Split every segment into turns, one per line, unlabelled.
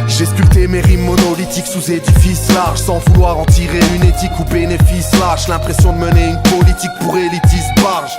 J'ai sculpté mes rimes monolithiques sous édifice large, sans vouloir en tirer une éthique ou bénéfice lâche. L'impression de mener une politique pour élitiste barge.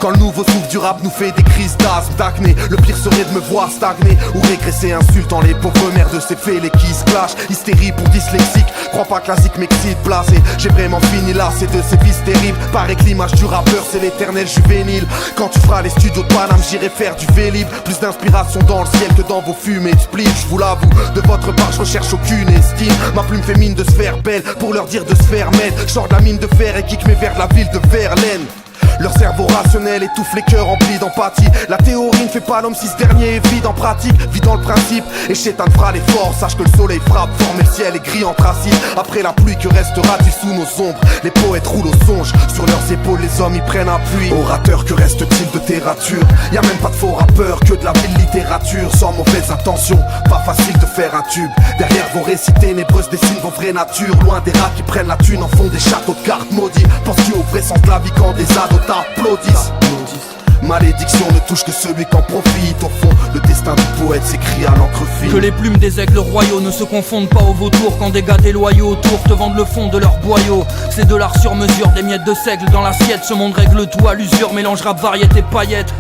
Quand le nouveau souffle du rap nous fait des crises d'asthme, d'acné, le pire serait de me voir stagner ou régresser, insultant les pauvres mères de ces fêlés qui se clashent. Hystérie pour dyslexique, crois pas classique m'excite blasé. J'ai vraiment fini là, c'est de ces vices terribles. Paraît que l'image du rappeur c'est l'éternel juvénile. Quand tu feras les studios de Paname, j'irai faire du Vélib. Plus d'inspiration dans le ciel que dans vos fumées de spliff. Je vous l'avoue, de votre part je recherche aucune estime. Ma plume fait mine de se faire belle, pour leur dire de se faire mettre. J'sors de la mine de fer et kick mes vers de la ville de Verlaine. Leur cerveau rationnel étouffe les cœurs remplis d'empathie. La théorie ne fait pas l'homme si ce dernier est vide en pratique. Vit dans le principe et Chétan fera l'effort. Sache que le soleil frappe fort mais le ciel est gris anthracite. Après la pluie que restera-t-il sous nos ombres? Les poètes roulent au songe, sur leurs épaules les hommes y prennent appui. Orateur, que reste-t-il de tes ratures? Y'a même pas de faux rappeurs, que de la ville littérature. Sans mauvaise intention, pas facile de faire un tube. Derrière vos récits ténébreuses dessinent vos vraies natures. Loin des rats qui prennent la thune en font des châteaux de cartes maudits. Penses-tu au vrai sens de la vie quand des ados t'applaudissent? Malédiction ne touche que celui qu'en profite. Au fond, le destin du poète s'écrit à l'encre fine.
Que les plumes des aigles royaux ne se confondent pas aux vautours. Quand des gars déloyaux autour te vendent le fond de leur boyau. C'est de l'art sur mesure, des miettes de seigle dans l'assiette. Ce monde règle tout à l'usure, mélange rap, variété, paillettes.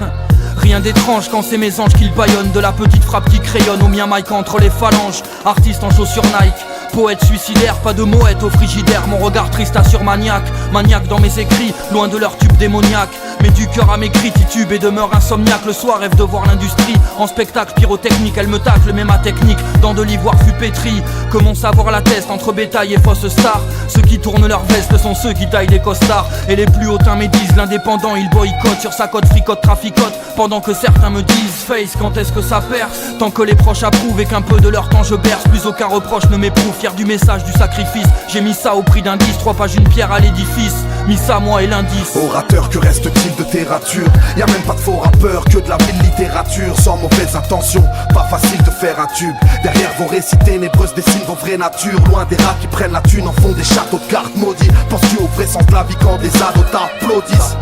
Rien d'étrange quand c'est mes anges qu'ils baillonnent. De la petite frappe qui crayonne au mien Mike entre les phalanges. Artiste en chaussures Nike, poète suicidaire, pas de moette au frigidaire. Mon regard triste assure maniaque, maniaque dans mes écrits, loin de leur tube démoniaque. Mais du cœur à mes cris titube et demeure insomniaque. Le soir rêve de voir l'industrie en spectacle pyrotechnique. Elle me tacle mais ma technique dans de l'ivoire fut pétrie. Que mon savoir l'atteste entre bétail et fausse star. Ceux qui tournent leur veste sont ceux qui taillent des costards. Et les plus hautains médisent l'indépendant, il boycotte. Sur sa cote fricote traficote. Pendant que certains me disent face, quand est-ce que ça perce? Tant que les proches approuvent et qu'un peu de leur temps je berce. Plus aucun reproche ne m'éprouve, fier du message du sacrifice. J'ai mis ça au prix d'un 10, 3 pages une pierre à l'édifice. Mis ça moi et l'indice.
Orateur, que reste-t-il de tes ratures? Y'a même pas de faux rappeurs, que de la ville littérature. Sans mauvaise intention, pas facile de faire un tube. Derrière vos récits ténébreuses dessinent vos vraies natures. Loin des rats qui prennent la thune en font des châteaux de cartes maudits. Penses-tu au vrai sens de la vie quand des ados t'applaudissent?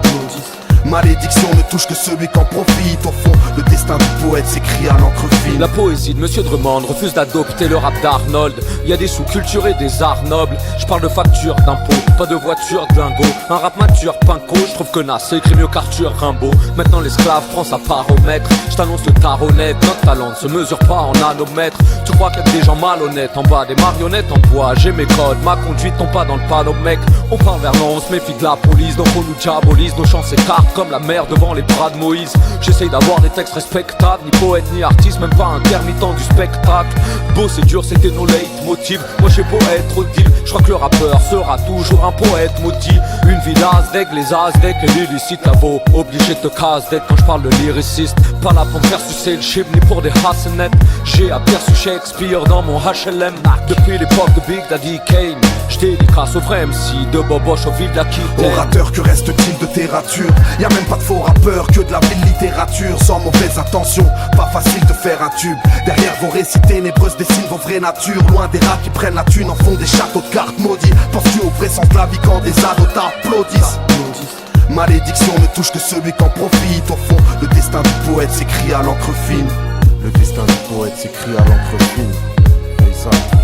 Malédiction ne touche que celui qu'en profite. Au fond, le destin du poète s'écrit à l'encre fine.
La poésie de Monsieur Drummond refuse d'adopter le rap d'Arnold. Y a des sous-cultures et des arts nobles. Je parle de facture, d'impôts, pas de voiture, de lingots. Un rap mature, pinko, je trouve que Nas écrit mieux qu'Arthur Rimbaud. Maintenant l'esclave prend sa part au maître. Je t'annonce le taronnette, notre talent ne se mesure pas en nanomètres. Tu crois qu'il y a des gens malhonnêtes en bas des marionnettes en bois? J'ai mes codes, ma conduite tombe pas dans le panneau mec. On parle vers l'an, on se méfie de la police. Donc on nous diabolise, nos chances s'écartent comme la mer devant les bras de Moïse. J'essaye d'avoir des textes respectables, ni poète ni artiste, même pas intermittent du spectacle. Beau c'est dur, c'était nos leitmotivs. Moi j'ai beau être audible, je crois que le rappeur sera toujours un poète maudit. Une vie d'Azrek, les Azrek et l'illicite la vaut obligé de te caser quand je parle de lyriciste. Pas là pour me faire sucer le chip ni pour des hassenettes. J'ai aperçu Shakespeare dans mon HLM. Depuis l'époque de Big Daddy Kane, j'dédicace au vrai MC de Boboche au ville d'Aquitaine.
Orateur, que reste-t-il de tes ratures? Y'a même pas de faux rappeurs, que de la ville littérature. Sans mauvaise intention, pas facile de faire un tube. Derrière vos récits ténébreuses dessinent vos vraies natures. Loin des rats qui prennent la thune en font des châteaux de cartes maudits. Penses-tu au vrai sens de la vie quand des ados t'applaudissent? Malédiction ne touche que celui qu'en profite. Au fond, le destin du poète s'écrit à l'encre fine. Le destin du poète s'écrit à l'encre fine.